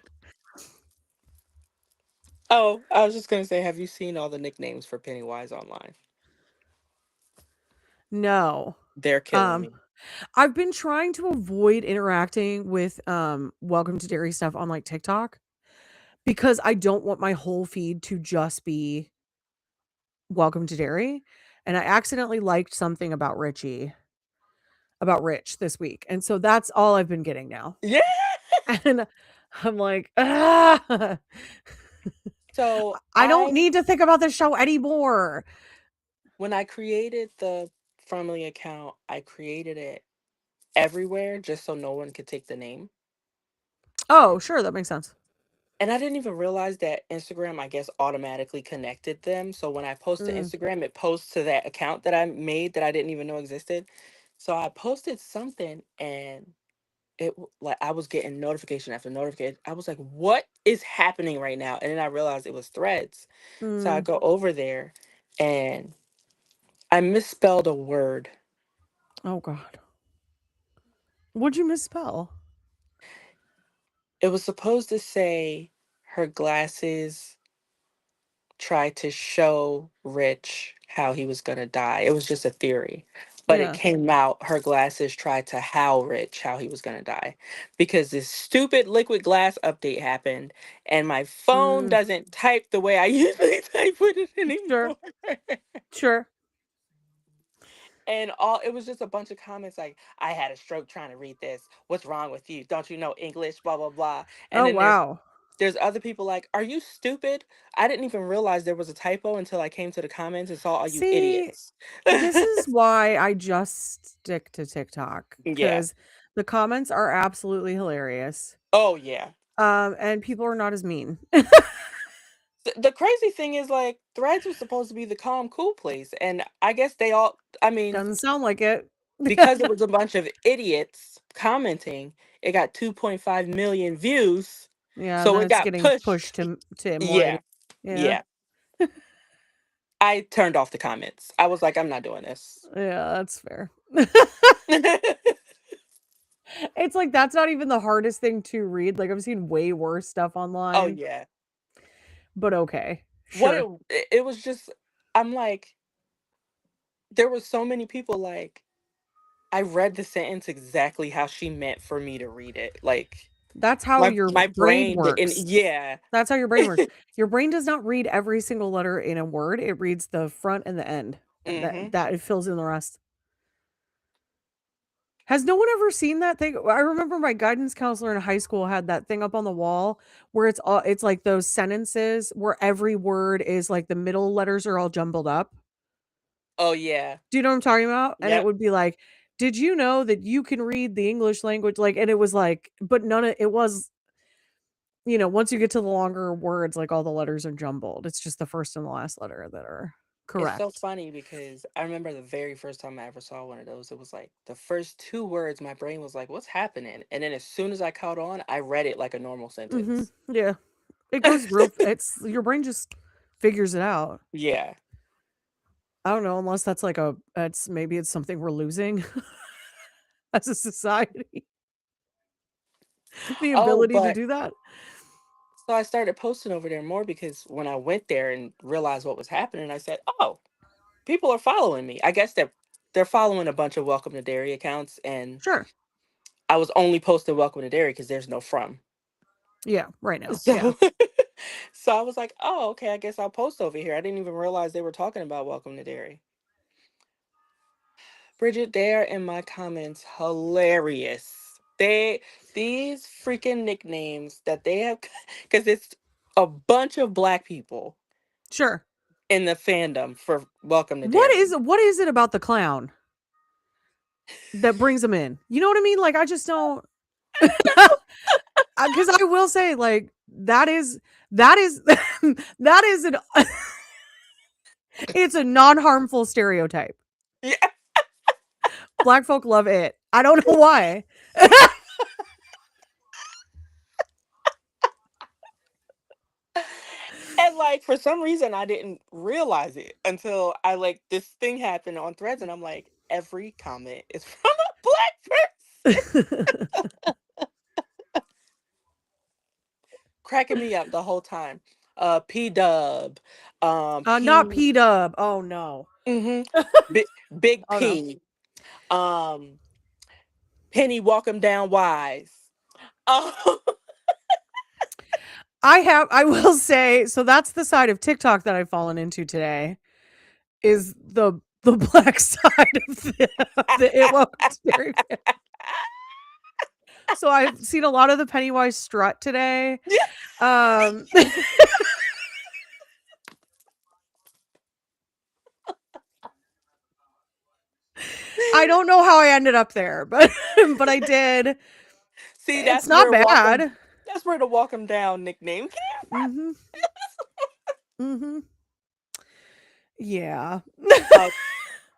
Oh, I was just gonna say, have you seen all the nicknames for Pennywise online? No. They're killing Um, me. I've been trying to avoid interacting with Welcome to Dairy stuff on like TikTok because I don't want my whole feed to just be Welcome to Dairy. And I accidentally liked something about Rich this week. And so that's all I've been getting now. Yeah. And I'm like, ah, So I don't need to think about this show anymore. when I created the Fromly account, I created it everywhere just so no one could take the name. Oh, sure, that makes sense. And I didn't even realize that Instagram, I guess, automatically connected them. So when I post to Mm, Instagram, it posts to that account that I made that I didn't even know existed. So I posted something and like I was getting notification after notification. I was like, what is happening right now? And then I realized it was threads. So I mm. go over there and I misspelled a word. Oh God, what'd you misspell? It was supposed to say her glasses tried to show Rich how he was going to die. It was just a theory. But it Yeah. came out her glasses tried to how Rich how he was going to die because this stupid liquid glass update happened and my phone Mm, doesn't type the way I usually type with it sure, anymore. sure. And all it was just a bunch of comments like, I had a stroke trying to read this. What's wrong with you? Don't you know English? Blah blah blah. And Oh then wow. there's other people like, are you stupid? I didn't even realize there was a typo until I came to the comments and saw all you See, idiots. this is why I just stick to TikTok Yeah. because the comments are absolutely hilarious. Oh yeah. And people are not as mean. The crazy thing is like Threads was supposed to be the calm, cool place. And I guess they all I mean, Doesn't sound like it. because it was a bunch of idiots commenting, it got 2.5 million views. Yeah, So then it it's got getting pushed. pushed to more Yeah. idiots. Yeah. Yeah. I turned off the comments. I was like, I'm not doing this. Yeah, that's fair. It's like that's not even the hardest thing to read. Like I've seen way worse stuff Oh online, yeah. but okay. What Sure. it was just I'm like there were so many people like I read the sentence exactly how she meant for me to read it. Like That's how your my brain brain didn't works. yeah. That's how your brain works. Your brain does not read every single letter in a word. It reads the front and the end, and Mhm. that it fills in the rest. Has no one ever seen that thing? I remember my guidance counselor in high school had that thing up on the wall where it's like those sentences where every word is like the middle letters are all jumbled up. Oh yeah. Do you know what I'm talking about? And it Yep. would be like, "Did you know that you can read the English language?" Like, and it was like, but none of it was, once you get to the longer words, like all the letters are jumbled. It's just the first and the last letter that are It's so correct. funny because I remember the very first time I ever saw one of those, it was like the first two words my brain was like, "What's happening?" And then as soon as I caught on, I read it like a normal sentence. Yeah. It goes real it's your brain just figures it out. Yeah. I don't know, unless that's like it's maybe it's something we're losing. as a society. The Oh, ability to but do that. so I started posting over there more because when I went there and realized what was happening, I said, "Oh, people are following me." I guess they're following a bunch of Welcome to Dairy accounts, and Sure. I was only posting Welcome to Dairy because there's no from. Yeah, right now. Yeah. So, so I was like, "Oh, okay. I guess I'll post over here." I didn't even realize they were talking about Welcome to Dairy. Bridget, they're in my comments hilarious. These freaking nicknames that they have, because it's a bunch of black people Sure. in the fandom for Welcome to What Dairy. is it about the clown that brings him in? You know what I mean? Like I just don't because I will say like that is that is an it's a non-harmful stereotype. Yeah. Black folk love it. I don't know why. And like for some reason I didn't realize it until I like this thing happened on Threads, and I'm like, every comment is from a black person. Cracking me up the whole time. P Dub, Not P P Dub. Oh no. hmm Big Big Oh no. P, um, Penny Walk 'em Down Wise. Oh, I will say, so that's the side of TikTok that I've fallen into today is the black side of the It Welcome to Dairy fan. So I've seen a lot of the Pennywise strut today. Um I don't know how I ended up there, but but I did. see, It's that's not where bad. that's where the Walk 'em Down nickname came Mhm. Mhm. Yeah. from.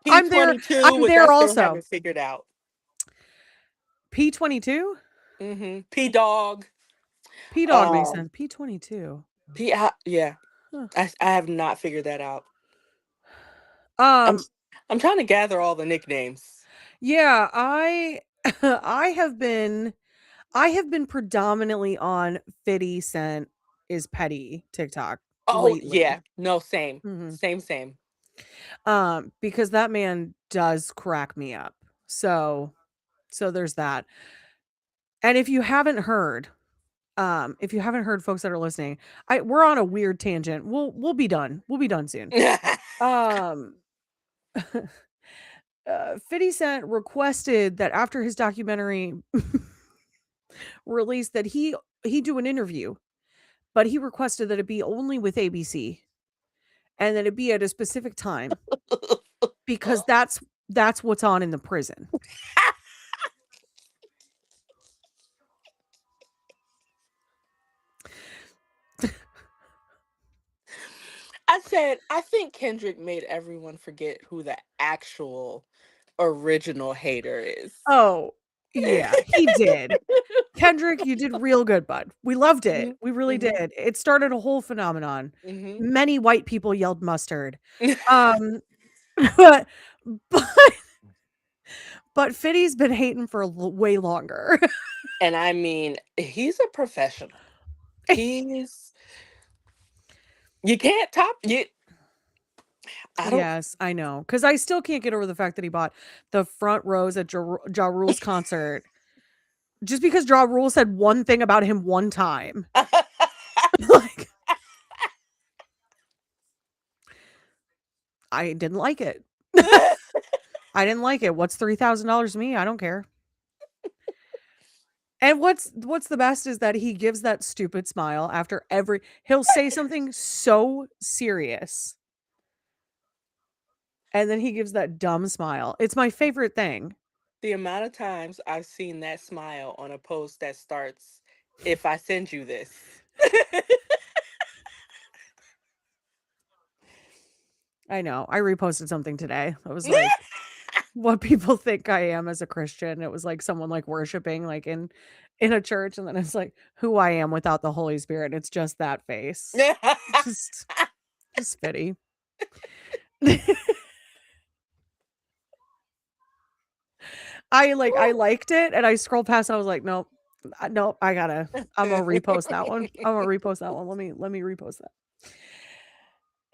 I'm there. P22, I'm which I there still also. haven't figured out. P22? P Dog. P Dog makes Um, sense. P22. Yeah, Huh. I have not figured that out. I'm Um I'm trying to gather all the nicknames. yeah, I I have been predominantly on 50 Cent is petty TikTok Oh lately. yeah, no, same, Mhm. same. Because that man does crack me up. So there's that. And if you haven't heard folks that are listening, we're on a weird tangent. We'll be done. We'll be done soon. Um 50 Cent requested that after his documentary released that he do an interview, but he requested that it be only with ABC and that it be at a specific time because that's what's on in the prison. I said, I think Kendrick made everyone forget who the actual original hater is. Oh, yeah, he did. Kendrick, you did real good, bud. We loved it. Mhm, We really mhm, did. It started a whole phenomenon. mhm. Many white people yelled mustard. Um, but but but Fiddy's been hating for way longer. And I mean, he's a professional. He's you can't top you. I don't. Yes, I know. Because I still can't get over the fact that he bought the front rows at Ja Rule's concert just because Ja Rule said one thing about him one time. Like, I didn't like it. I didn't like it. What's $3,000 to me? I don't care. And what's the best is that he gives that stupid smile after he'll say something so serious, and then he gives that dumb smile. It's my favorite thing. The amount of times I've seen that smile on a post that starts, "If I send you this." I know. I reposted something today. I was like, what people think I am as a Christian. It was like someone like worshiping like in a church, and then it's like who I am without the Holy Spirit. It's just that face. Just just pity. I liked it and I scrolled past. I was like, nope, nope. I'm gonna repost that one. I'm gonna repost that one. Let me repost that.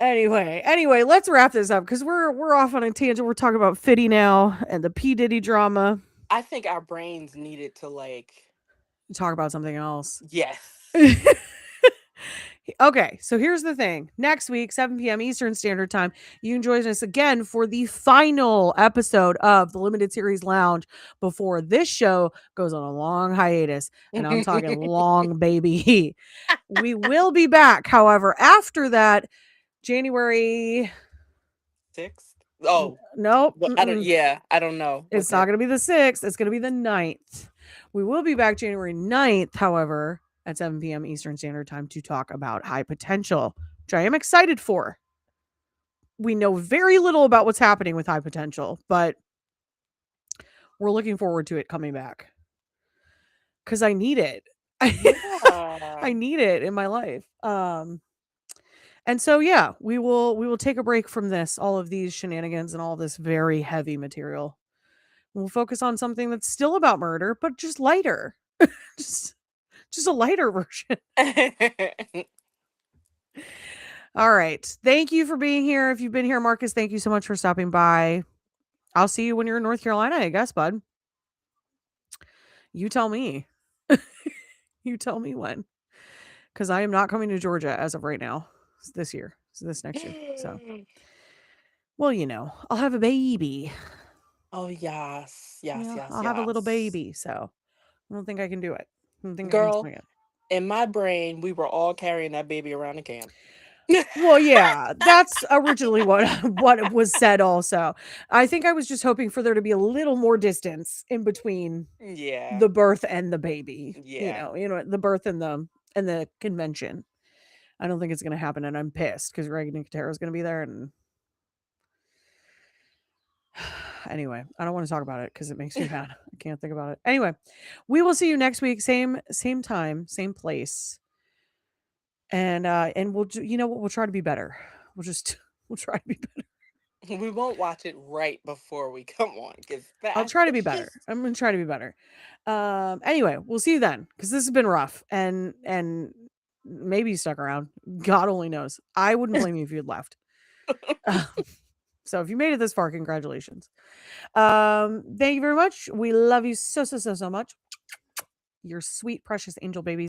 Anyway, let's wrap this up because we're off on a tangent. We're talking about Fitty now and the P Diddy drama. I think our brains needed to Talk about something else. yes. Okay, so here's the thing. Next week, 7 p.m. Eastern Standard Time, you can join us again for the final episode of the Limited Series Lounge before this show goes on a long hiatus. And I'm talking long, baby. We will be back, however, after that, January 6th. Oh, nope. I don't know. It's not going to be the 6th. It's going to be the 9th. We will be back January 9th, however, at 7 p.m. Eastern Standard Time to talk about High Potential, which I am excited for. We know very little about what's happening with High Potential, but we're looking forward to it coming back because I need it. I need it in my life. And so yeah, we will take a break from all of these shenanigans and all this very heavy material. We'll focus on something that's still about murder, but just lighter. just a lighter version. All right. Thank you for being here. If you've been here, Marcus, thank you so much for stopping by. I'll see you when you're in North Carolina, I guess, bud. You tell me. You tell me when. Because I am not coming to Georgia as of right now. This year. This next year. So, well, I'll have a baby. Oh, yes. I'll have a little baby. So, I don't think I can do it. I don't think I Girl, can swing it. in my brain, we were all carrying that baby around the camp. Well, yeah, that's originally what was said also. I think I was just hoping for there to be a little more distance in between the birth and the baby. Yeah. The birth and the convention. I don't think it's going to happen, and I'm pissed because Reagan and Katara is going to be there. And anyway, I don't want to talk about it because it makes me mad. I can't think about it. Anyway, we will see you next week, same time, same place. And we'll we'll try to be better. We'll try to be better. We won't watch it right before we come on because I'll try to be better. I'm gonna try to be better. Anyway, we'll see you then because this has been rough and maybe you stuck around. God only knows. I wouldn't blame you if you had left. So if you made it this far, congratulations. Thank you very much. We love you so much. You're sweet, precious angel babies.